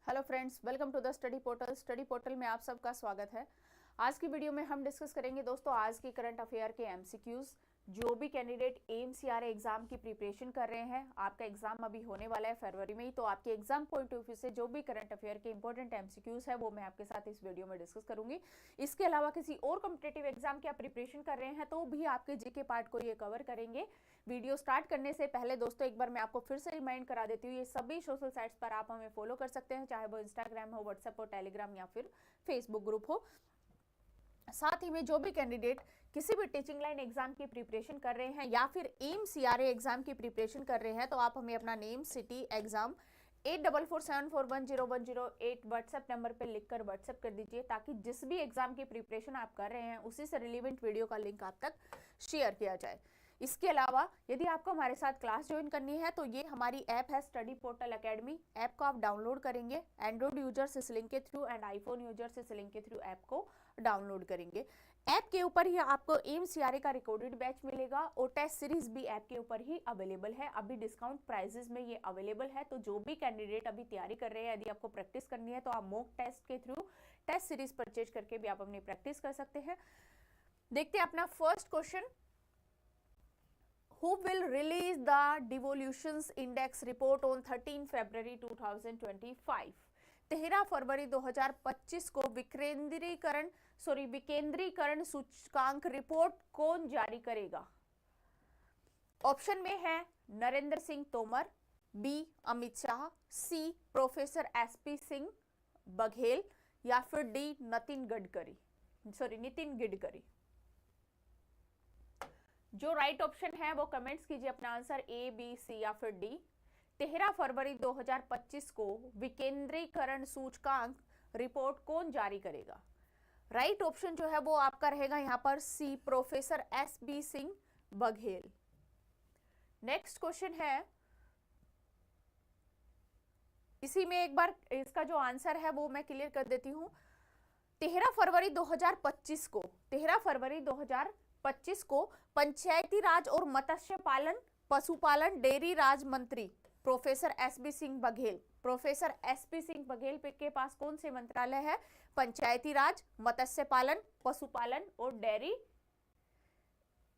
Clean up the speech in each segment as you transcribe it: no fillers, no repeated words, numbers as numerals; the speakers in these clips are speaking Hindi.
Hello friends, welcome to the study portal. Study portal में आप सबका स्वागत है। आज की वीडियो में हम डिस्कस करेंगे दोस्तों आज की करंट अफेयर के एमसीक्यूज। जो भी कैंडिडेट एमसीआरए एग्जाम की प्रिपरेशन कर रहे हैं, आपका एग्जाम अभी होने वाला है फरवरी में ही, तो आपके एग्जाम पॉइंट ऑफ व्यू से जो भी करंट अफेयर के इंपॉर्टेंट एमसीक्यूज है वो मैं आपके साथ इस वीडियो में डिस्कस करूंगी। इसके अलावा किसी और कॉम्पिटेटिव एग्जाम की आप प्रिपरेशन कर रहे हैं तो भी आपके जीके पार्ट को ये कवर करेंगे। वीडियो स्टार्ट करने से पहले दोस्तों एक बार मैं आपको फिर से रिमाइंड करा देती हूँ, ये सभी सोशल साइट्स पर आप हमें फॉलो कर सकते हैं, चाहे वो इंस्टाग्राम हो, व्हाट्सएप हो, टेलीग्राम या फिर फेसबुक ग्रुप हो। साथ ही में जो भी कैंडिडेट किसी भी टीचिंग लाइन एग्जाम की प्रिपरेशन कर रहे हैं या फिर एमसीआरए एग्जाम की प्रिपरेशन कर रहे हैं तो आप हमें अपना name, city, exam 8447410108 WhatsApp number पर लिखकर व्हाट्सएप कर दीजिए, ताकि जिस भी एग्जाम की प्रिपरेशन आप कर रहे हैं उसी से रिलेवेंट वीडियो का लिंक आप तक शेयर किया जाए। इसके अलावा यदि आपको हमारे साथ क्लास ज्वाइन करनी है तो ये हमारी ऐप है स्टडी पोर्टल एकेडमी। ऐप को आप डाउनलोड करेंगे, एंड्रॉइड यूजर्स इस लिंक के थ्रू एंड आईफोन यूजर्स इस लिंक के थ्रू ऐप को डाउनलोड करेंगे। ऐप के ऊपर ही आपको एमसीआरए का रिकॉर्डेड बैच मिलेगा और टेस्ट सीरीज भी ऐप के ऊपर ही अवेलेबल है। अभी डिस्काउंट प्राइसेस में ये अवेलेबल है, तो जो भी कैंडिडेट अभी तैयारी कर रहे हैं, यदि आपको प्रैक्टिस करनी है तो आप मॉक टेस्ट के थ्रू टेस्ट सीरीज परचेज करके भी आप अपनी प्रैक्टिस कर सकते हैं। देखते हैं अपना first question. Who will release the devolutions index report on 13 February 2025? 13 फरवरी 2025 को विकेंद्रीकरण सूचकांक रिपोर्ट कौन जारी करेगा? ऑप्शन में है नरेंद्र सिंह तोमर, बी अमित शाह, सी प्रोफेसर एसपी सिंह बघेल या फिर डी नितिन गडकरी। जो राइट ऑप्शन है वो कमेंट्स कीजिए अपना आंसर ए, बी, सी या फिर डी। 13 फरवरी 2025 को विकेंद्रीकरण सूचकांक रिपोर्ट कौन जारी करेगा? राइट ऑप्शन जो है वो आपका रहेगा यहां पर C, professor S B Singh Baghel. Next question है, इसी में एक बार इसका जो आंसर है वो मैं क्लियर कर देती हूं। 13 फरवरी 2025 को पंचायती राज और मत्स्य पालन, पशुपालन, डेयरी राज मंत्री प्रोफेसर एसपी सिंह बघेल के पास कौन से मंत्रालय है? पंचायती राज, मत्स्य पालन, पशुपालन और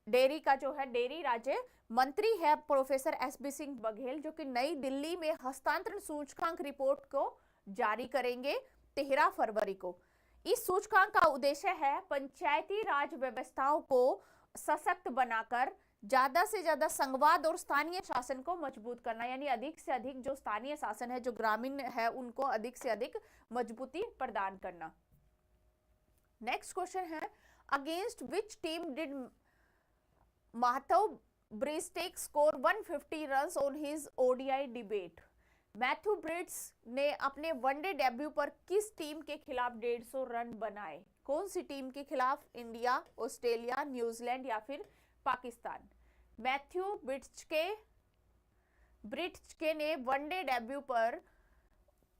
डेयरी का जो है डेयरी राज्य मंत्री है प्रोफेसर एसपी सिंह बघेल, जो कि नई दिल्ली में हस्तांतरण सूचकांक रिपोर्ट को जारी करेंगे 13 फरवरी को। इस सूचकांक का उद्देश्य है पंचायती राज व्यवस्थाओं को सशक्त बनाकर ज्यादा से ज्यादा संघवाद और स्थानीय शासन को मजबूत करना, यानी अधिक से अधिक जो स्थानीय शासन है, जो ग्रामीण है, उनको अधिक से अधिक मजबूती प्रदान करना। नेक्स्ट क्वेश्चन है, against which team did Matthew Breetzke score 150 runs on his ODI debut? Matthew Breetzke ने अपने वनडे डेब्यू पर किस टीम के खिलाफ 150 रन बनाए? कौन सी टीम के खिलाफ? इंडिया, ऑस्ट्रेलिया, न्यूजीलैंड या फिर पाकिस्तान? मैथ्यू ब्रिड्स ने वनडे डेब्यू पर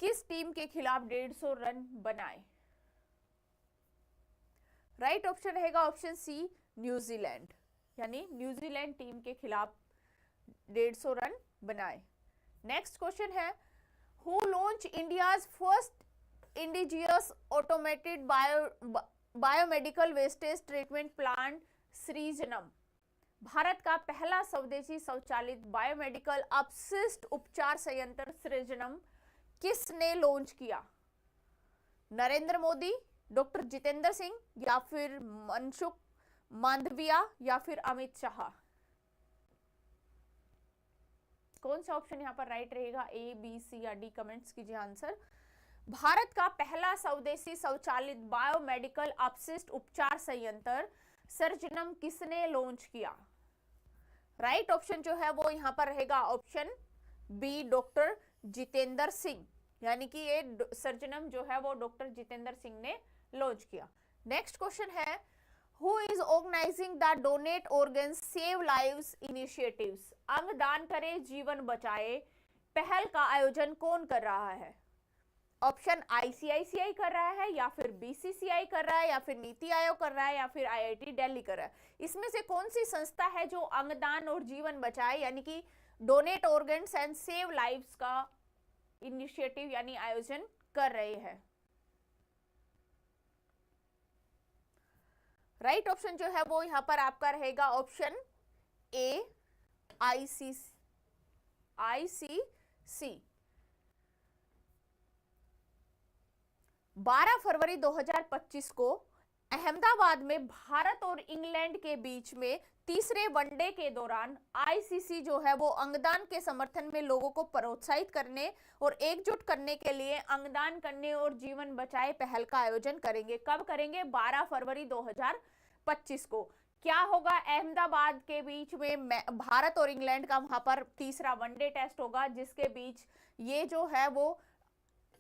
किस टीम के खिलाफ 150 रन बनाए? राइट ऑप्शन रहेगा ऑप्शन सी, न्यूजीलैंड, यानी न्यूजीलैंड टीम के खिलाफ 150 रन बनाए। नेक्स्ट क्वेश्चन है, who launch India's first indigenous automated biomedical wastage treatment plant Srijanam? Bharat का पहला स्वदेशी स्वचालित बायोमेडिकल अपशिष्ट उपचार संयंत्र सृजनम किसने लॉन्च किया? नरेंद्र मोदी, डॉक्टर जितेंद्र सिंह या फिर मनसुख मांडविया या फिर अमित शाह? कौन सा ऑप्शन यहाँ पर राइट रहेगा? ए, बी, सी या डी? कमेंट्स कीजिए आंसर। भारत का पहला स्वदेशी स्वचालित बायोमेडिकल अपशिष्ट उपचार संयंत्र सृजनम किसने लॉन्च किया? राइट ऑप्शन जो है वो यहाँ पर रहेगा option B, doctor Jitendra Singh, यानी कि ये सृजनम जो है वो डॉक्टर जितेंद्र सिंह ने लॉन्च किया। नेक्स्ट क्वेश्चन है, Who is organizing the Donate Organs Save Lives Initiatives? अंग दान करे जीवन बचाए पहल का आयोजन कौन कर रहा है? ऑप्शन आईसीआईसीआई कर रहा है या फिर बीसीसीआई कर रहा है या फिर नीति आयोग कर रहा है या फिर आईआईटी दिल्ली कर रहा है? इसमें से कौन सी संस्था है जो अंगदान और जीवन बचाए, यानी कि donate organs and save lives का इनिशिएटिव यानी आयोजन कर रहे हैं। राइट ऑप्शन जो है वो यहां पर आपका रहेगा ऑप्शन ए, आईसीसी। 12 फरवरी 2025 को अहमदाबाद में भारत और इंग्लैंड के बीच में तीसरे वनडे के दौरान आईसीसी जो है वो अंगदान के समर्थन में लोगों को प्रोत्साहित करने और एकजुट करने के लिए अंगदान करने और जीवन बचाए पहल का आयोजन करेंगे। कब करेंगे? 12 फरवरी 2025 को। क्या होगा? अहमदाबाद के बीच में भारत और इंग्लैंड का वहां पर तीसरा वनडे टेस्ट होगा, जिसके बीच ये जो है वो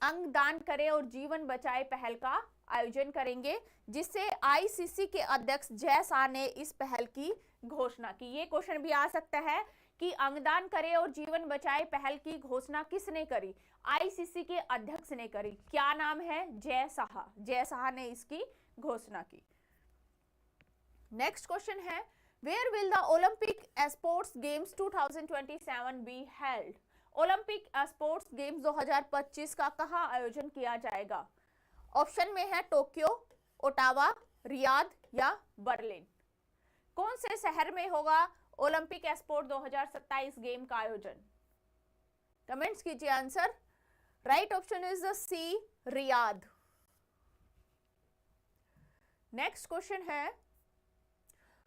अंगदान करे और जीवन बचाए पहल का आयोजन करेंगे, जिससे आईसीसी के अध्यक्ष जय शाह ने इस पहल की घोषणा की। ये क्वेश्चन भी आ सकता है कि अंगदान करे और जीवन बचाए पहल की घोषणा किसने करी? आईसीसी के अध्यक्ष ने करी। क्या नाम है? जय शाह। जय शाह ने इसकी घोषणा की। नेक्स्ट क्वेश्चन है, where will the Olympic sports games 2027 be held? Olympic sports games 2025 का कहां आयोजन किया जाएगा? ऑप्शन में है टोक्यो, ओटावा, रियाद या बर्लिन। कौन से शहर में होगा ओलंपिक स्पोर्ट 2027 गेम का आयोजन? कमेंट्स कीजिए answer. Right option is the C, Riyadh. Next question है,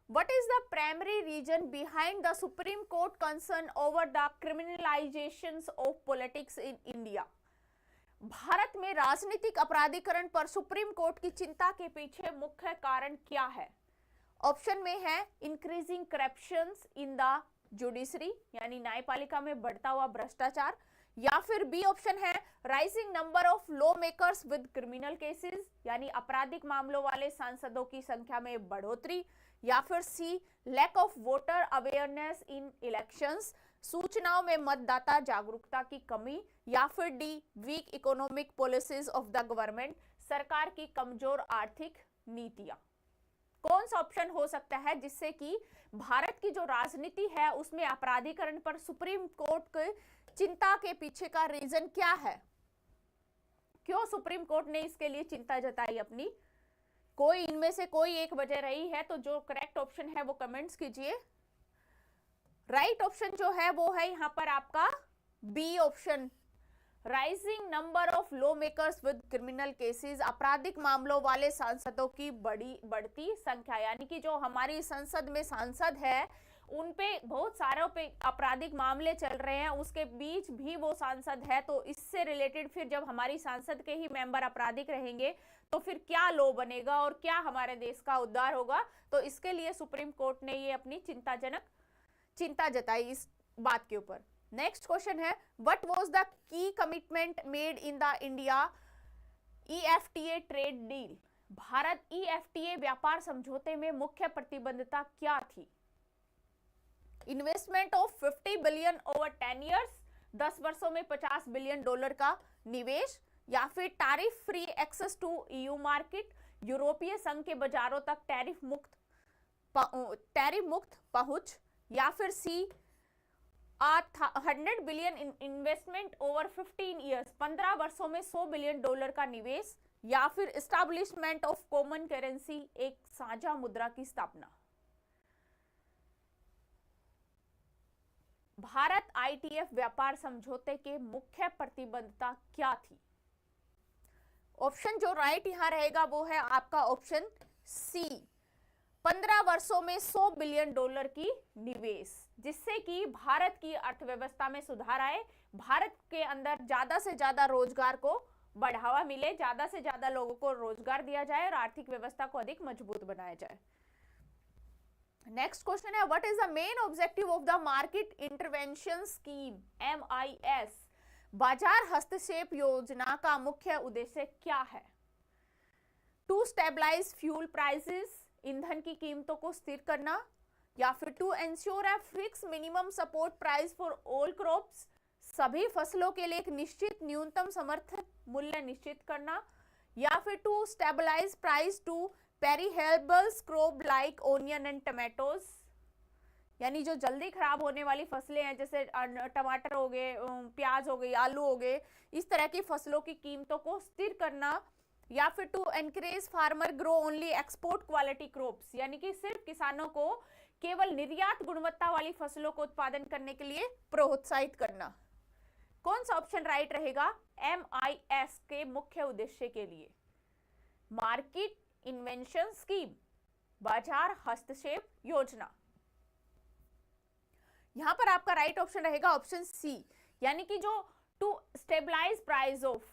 What is the primary reason behind the Supreme Court concern over the criminalizations of politics in India? Bharat में राजनीतिक अपराधीकरण पर सुप्रीम कोर्ट की चिंता के पीछे मुख्य कारण क्या है? ऑप्शन में है increasing corruptions in the judiciary यानी न्यायपालिका में बढ़ता हुआ भ्रष्टाचार, या फिर बी ऑप्शन है rising number of law makers with criminal cases यानी आपराधिक मामलों वाले सांसदों की संख्या में बढ़ोतरी, या फिर C lack of voter awareness in elections सूचनाओं में मतदाता जागरूकता की कमी, या फिर D weak economic policies of the government सरकार की कमजोर आर्थिक नीतियां। कौन सा ऑप्शन हो सकता है जिससे कि भारत की जो राजनीति है उसमें अपराधीकरण पर सुप्रीम कोर्ट की चिंता के पीछे का रीजन क्या है? क्यों सुप्रीम कोर्ट ने इसके लिए चिंता जताई अपनी? कोई इनमें से कोई एक वजह रही है तो जो करेक्ट ऑप्शन है वो कमेंट्स कीजिए। राइट ऑप्शन जो है वो है यहां पर आपका B option, rising number of law makers with criminal cases, आपराधिक मामलों वाले सांसदों की बढ़ती संख्या, यानी कि जो हमारी संसद में सांसद है उन पे बहुत सारे पे आपराधिक मामले चल रहे हैं, उसके बीच भी वो सांसद है, तो इससे रिलेटेड फिर जब हमारी सांसद के ही मेंबर आपराधिक रहेंगे तो फिर क्या लॉ बनेगा और क्या हमारे देश का उद्धार होगा? तो इसके लिए सुप्रीम कोर्ट ने ये अपनी चिंता जताई इस बात के ऊपर। नेक्स्ट क्वेश्चन है, what was the key commitment made in the India EFTA trade deal? भारत EFTA व्यापार समझौते में मुख्य प्रतिबद्धता क्या थी? Investment of 50 billion over 10 years, 10 वर्षों में $50 बिलियन का निवेश, या फिर tariff free access to EU market, यूरोपीय संघ के बाजारों तक टैरिफ मुक्त पहुंच, या फिर सी 100 बिलियन इन्वेस्टमेंट ओवर 15 इयर्स, 15 वर्षों में $100 बिलियन का निवेश, या फिर एस्टैब्लिशमेंट ऑफ कॉमन करेंसी, एक साझा मुद्रा की स्थापना। भारत ITF व्यापार समझौते के मुख्य प्रतिबद्धता क्या थी? ऑप्शन जो राइट यहां रहेगा वो है आपका ऑप्शन सी, 15 वर्षों में $100 बिलियन की निवेश, जिससे कि भारत की अर्थव्यवस्था में सुधार आए, भारत के अंदर ज्यादा से ज्यादा रोजगार को बढ़ावा मिले, ज्यादा से ज्यादा लोगों को रोजगार दिया जाए और आर्थिक व्यवस्था को अधिक मजबूत बनाया जाए। नेक्स्ट क्वेश्चन है, what is the main objective of the market intervention scheme MIS? बाजार हस्तक्षेप योजना का मुख्य उद्देश्य क्या है? टू स्टेबलाइज फ्यूल प्राइसेस, ईंधन की कीमतों को स्थिर करना, या फिर to ensure a fix minimum support price for all crops, सभी फसलों के लिए एक निश्चित न्यूनतम समर्थन मूल्य निश्चित करना, या फिर to stabilise price to perishables crop like onion and tomatoes. यानी जो जल्दी खराब होने वाली फसलें हैं, जैसे टमाटर हो गए, प्याज हो गई, आलू हो गए, इस तरह की फसलों की कीमतों को स्थिर करना। या फिर to encourage farmer grow only export quality crops, यानी कि सिर्फ किसानों को केवल निर्यात गुणवत्ता वाली फसलों को उत्पादन करने के लिए प्रोत्साहित करना। कौन सा ऑप्शन राइट रहेगा? MIS के मुख्य उद्देश्य के लिए, मार्केट इन्वेंशन स्कीम, बाजार हस्तक्षेप योजना। यहां पर आपका राइट ऑप्शन रहेगा ऑप्शन सी, यानी कि जो to stabilise price of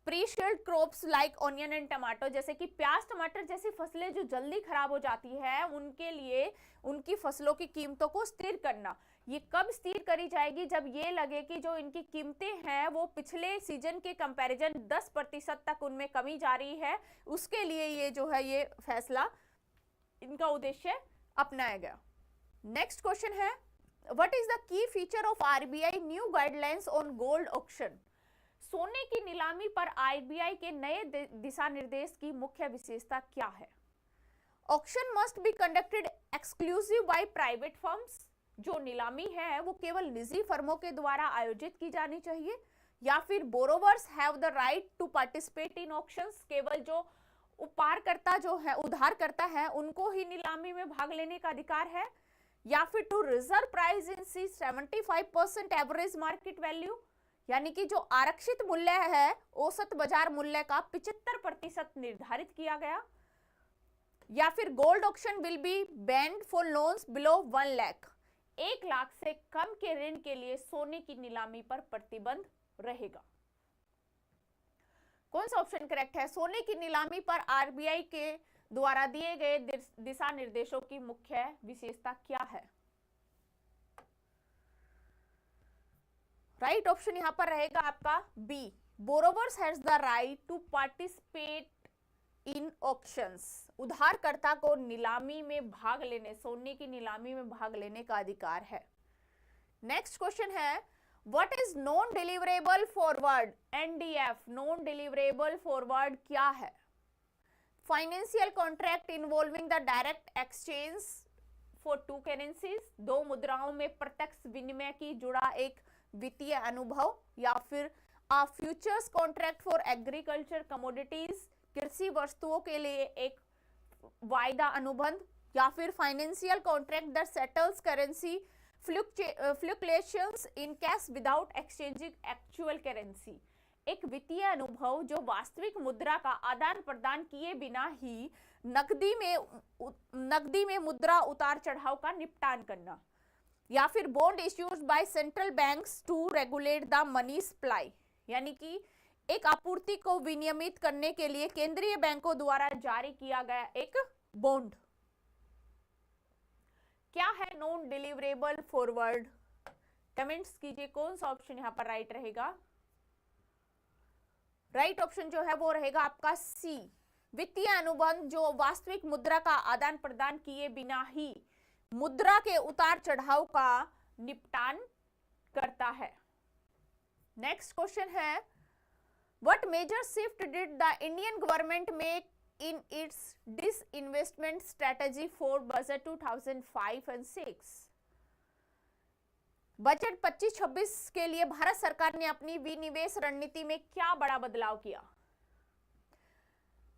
perishable crops like onion and tomato, जैसे कि प्याज टमाटर जैसी फसलें जो जल्दी खराब हो जाती है, उनके लिए उनकी फसलों की कीमतों को स्थिर करना। ये कब स्थिर करी जाएगी? जब ये लगे कि जो इनकी कीमतें हैं वो पिछले सीजन के कंपैरिजन 10% तक उनमें कमी जा रही है, उसके लिए ये जो है ये फैसला, इनका उद्देश्य अपनाया गया। नेक्स्ट क्वेश्चन है, what is the key feature of RBI new guidelines on gold auction? सोने की नीलामी पर RBI के नए दिशा निर्देश की मुख्य विशेषता क्या है? Auction must be conducted exclusive by private firms, जो नीलामी है वो केवल निजी फर्मों के द्वारा आयोजित की जानी चाहिए, या फिर borrowers have the right to participate in auctions, केवल जो उपारकर्ता जो है, उधारकर्ता है, उनको ही नीलामी में भाग लेने का अधिकार है, या फिर to reserve price in see 75% average market value, यानी कि जो आरक्षित मूल्य है औसत बाजार मूल्य का 75% निर्धारित किया गया, या फिर gold auction will be band for loans below 1 lakh, 1 lakh से कम के ऋण के लिए सोने की नीलामी पर प्रतिबंध रहेगा। कौन सा ऑप्शन करेक्ट है? सोने की नीलामी पर RBI के द्वारा दिए गए दिशा निर्देशों की मुख्य विशेषता क्या है? राइट ऑप्शन यहां पर रहेगा आपका B, borrowers has the right to participate in auctions, उधारकर्ता को नीलामी में भाग लेने, सोने की नीलामी में भाग लेने का अधिकार है। नेक्स्ट क्वेश्चन है, what is non deliverable forward? NDF, non deliverable forward क्या है? Financial contract involving the direct exchange for 2 currencies, 2 मुद्राओं में प्रत्यक्ष विनिमय की जुड़ा एक वित्तीय अनुभव, या फिर a futures contract for agriculture commodities, कृषि वस्तुओं के लिए एक वायदा अनुबंध, या फिर financial contract that settles currency fluctuations in cash without exchanging actual currency, एक वित्तीय अनुभव जो वास्तविक मुद्रा का आदान प्रदान किए बिना ही नकदी में मुद्रा उतार चढ़ाव का निपटान करना, या फिर bond issued by central banks to regulate the money supply, यानी कि एक आपूर्ति को विनियमित करने के लिए केंद्रीय बैंकों द्वारा जारी किया गया एक बॉन्ड। क्या है नॉन डिलीवरेबल फॉरवर्ड? कमेंट्स कीजिए कौन सा ऑप्शन यहां पर राइट रहेगा। राइट ऑप्शन जो है वो रहेगा आपका सी, वित्तीय अनुबंध जो वास्तविक मुद्रा का आदान प्रदान किए बिना ही मुद्रा के उतार चढ़ाव का निपटान करता है। नेक्स्ट क्वेश्चन है, what major shift did the Indian government make in its disinvestment strategy for budget 2005 and 6? Budget 25-26 के लिए भारत सरकार ने अपनी विनिवेश रणनीति में क्या बड़ा बदलाव किया?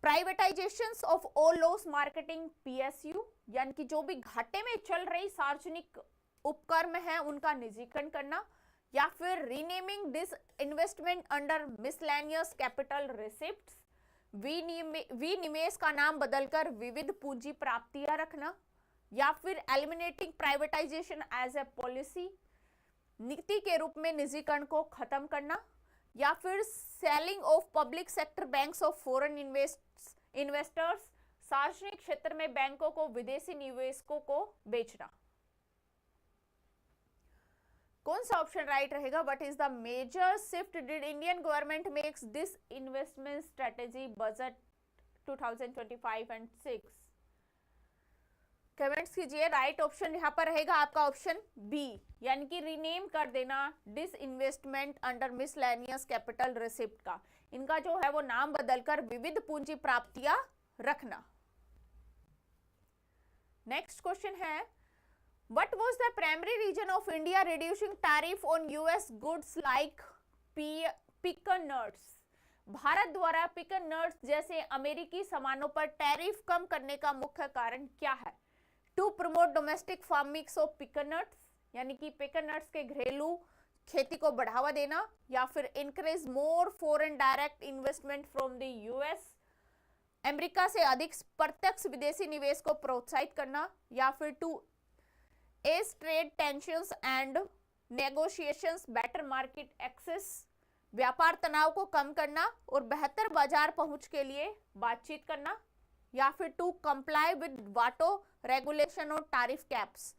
Privatisation of all loss marketing PSU, यानी कि जो भी घाटे में चल रही सार्वजनिक उपक्रम है उनका निजीकरण करना, या फिर renaming this investment under miscellaneous capital receipts, विनिवेश का नाम बदलकर विविध पूंजी प्राप्तियां रखना, या फिर eliminating privatisation as a policy, नीति के रूप में निजीकरण को खत्म करना, या फिर selling of public sector banks of foreign investors, सार्वजनिक क्षेत्र में बैंकों को विदेशी निवेशकों को बेचना। कौन सा ऑप्शन राइट रहेगा? What is the major shift did Indian government makes disinvestment strategy budget 2025 and 6? Comments कीजिए। राइट ऑप्शन यहां पर रहेगा आपका ऑप्शन बी, यानी कि रीनेम कर देना disinvestment under miscellaneous capital receipt का, इनका जो है वो नाम बदलकर विविध पूंजी प्राप्तियां रखना। नेक्स्ट क्वेश्चन है, What was the primary reason of India reducing tariff on US goods like pecan nuts? Bharat द्वारा पिकन नट्स जैसे अमेरिकी सामानों पर टैरिफ कम करने का मुख्य कारण क्या है? To promote domestic farming of pecan nuts, यानी कि पिकन नट्स के घरेलू खेती को बढ़ावा देना, या फिर encourage more foreign direct investment from the US, America से अधिक प्रत्यक्ष विदेशी निवेश को प्रोत्साहित करना, या फिर to ease trade tensions and negotiations better market access, व्यापार तनाव को कम करना और बेहतर बाजार पहुंच के लिए बातचीत करना, या फिर टू कंप्लाई विद वाटो रेगुलेशन और टैरिफ कैप्स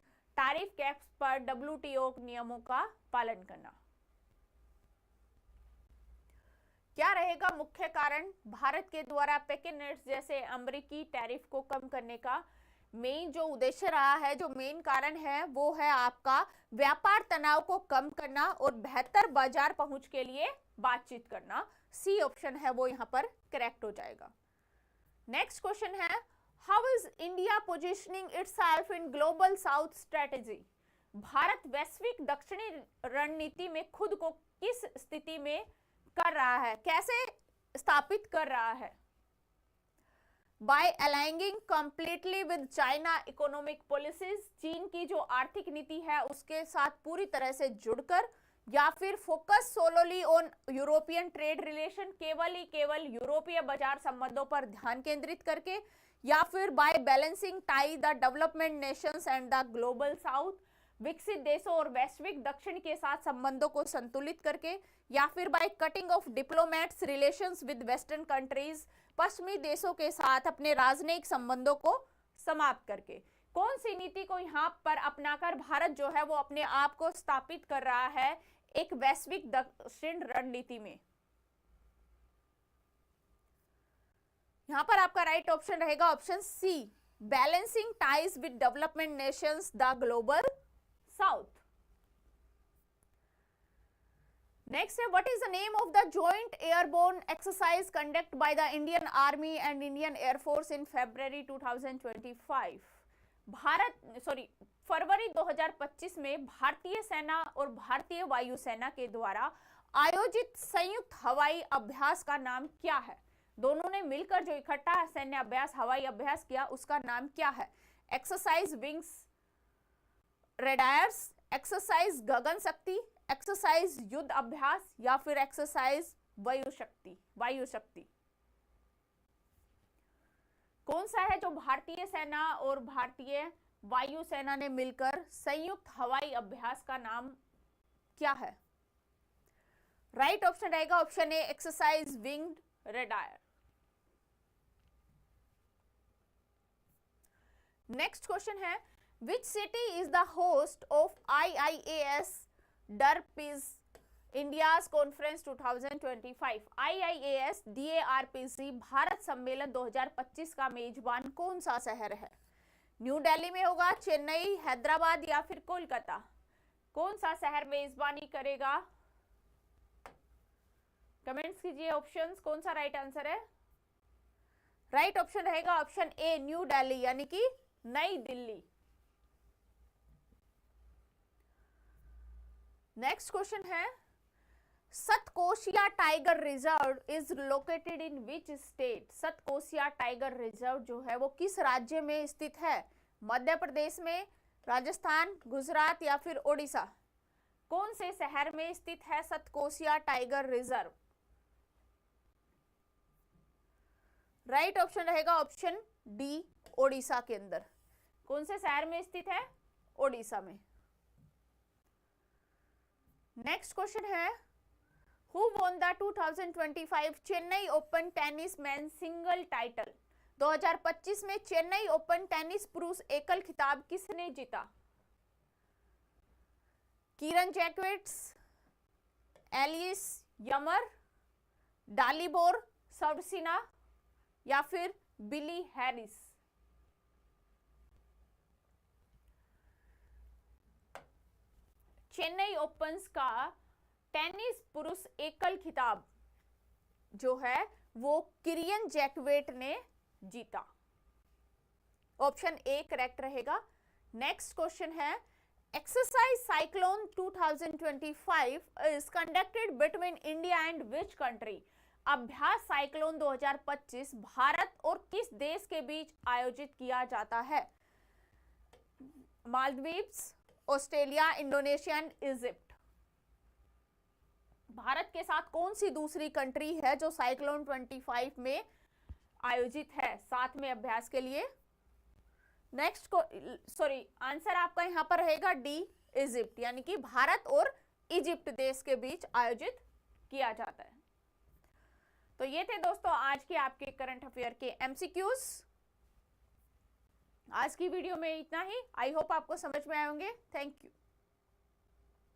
पर डब्ल्यूटीओ नियमों का पालन करना। क्या रहेगा मुख्य कारण भारत के द्वारा पेकिन नट्स जैसे अमेरिकी टैरिफ को कम करने का मेन जो उद्देश्य रहा है, जो मेन कारण है वो है आपका व्यापार तनाव को कम करना और बेहतर बाजार पहुंच के लिए बातचीत करना। सी ऑप्शन है वो यहां पर करेक्ट हो जाएगा। नेक्स्ट क्वेश्चन है, how is India positioning itself in global south strategy? Bharat वैश्विक दक्षिणी रणनीति में खुद को किस स्थिति में कर रहा है, कैसे स्थापित कर रहा है? By aligning completely with China economic policies, चीन की जो आर्थिक नीति है उसके साथ पूरी तरह से जुड़कर, या फिर focus solely on European trade relation, केवल यूरोपीय बाजार संबंधों पर ध्यान केंद्रित करके, या फिर by balancing tie the development nations and the global south, विकसित देशों और वैश्विक दक्षिण के साथ संबंधों को संतुलित करके, या फिर by cutting of diplomats relations with western countries, पश्चिमी देशों के साथ अपने राजनयिक संबंधों को समाप्त करके। कौन सी नीति को यहाँ पर अपनाकर भारत जो है वो अपने आप को स्थापित कर रहा है एक वैश्विक दक्षिण रणनीति में? यहाँ पर आपका राइट ऑप्शन रहेगा option C, balancing ties with development nations the global south. Next, what is the name of the joint airborne exercise conducted by the Indian Army and Indian Air Force in February 2025? फरवरी 2025 में भारतीय सेना और भारतीय वायुसेना के द्वारा आयोजित संयुक्त हवाई अभ्यास का नाम क्या है? दोनों ने मिलकर जो इकट्ठा सैन्य अभ्यास हवाई अभ्यास किया उसका नाम क्या है? एक्सरसाइज विंग्स रेडायर्स, एक्सरसाइज गगन शक्ति, एक्सरसाइज युद्ध अभ्यास, या फिर एक्सरसाइज वायु शक्ति। कौन सा है जो भारतीय सेना और भारतीय वायुसेना ने मिलकर संयुक्त हवाई अभ्यास का नाम क्या है? राइट ऑप्शन रहेगा option A, exercise Winged Raider. Next question है, which city is the host of IIAS DARPC India's Conference 2025? IIAS DARPC Bharat सम्मेलन 2025 का मेजबान कौन सा शहर है? न्यू दिल्ली में होगा, चेन्नई, हैदराबाद, या फिर कोलकाता? कौन सा शहर मेजबानी करेगा? कमेंट्स कीजिए ऑप्शंस, कौन सा राइट आंसर है? राइट ऑप्शन रहेगा ऑप्शन ए, न्यू दिल्ली, यानी कि नई दिल्ली। नेक्स्ट क्वेश्चन है, Satkosia tiger reserve is located in which state? Satkosia tiger reserve जो है वो किस राज्य में स्थित है? मध्य प्रदेश में, राजस्थान, गुजरात, या फिर ओडिशा? कौन से शहर में स्थित है Satkosia tiger reserve? Right option रहेगा ऑप्शन डी, ओडिशा के अंदर। कौन से शहर में स्थित है? ओडिशा में। नेक्स्ट क्वेश्चन है, who won the 2025 Chennai open tennis man single title? 2025 में चेन्नई ओपन टेनिस पुरुष एकल खिताब किसने जीता? कीरन जैक्वेट्स, एलिस यमर, डालिबोर सर्वसिना, या फिर बिली हैरिस? चेन्नई ओपन्स का टेनिस पुरुष एकल खिताब जो है वो किरियन जैक्वेट ने जीता। ऑप्शन ए करेक्ट रहेगा। नेक्स्ट क्वेश्चन है, exercise cyclone 2025 is conducted between India and which country? अभ्यास साइक्लोन 2025 भारत और किस देश के बीच आयोजित किया जाता है? Maldives, Australia, Indonesia and Egypt. Bharat के साथ कौन सी दूसरी कंट्री है जो साइक्लोन 25 में आयोजित है साथ में अभ्यास के लिए? नेक्स्ट को आंसर आपका यहां पर रहेगा डी, इजिप्ट, यानी कि भारत और इजिप्ट देश के बीच आयोजित किया जाता है। तो ये थे दोस्तों आज के आपके करंट अफेयर के एमसीक्यूज। आज की वीडियो में इतना ही। आई होप आपको समझ में आए होंगे। Thank you.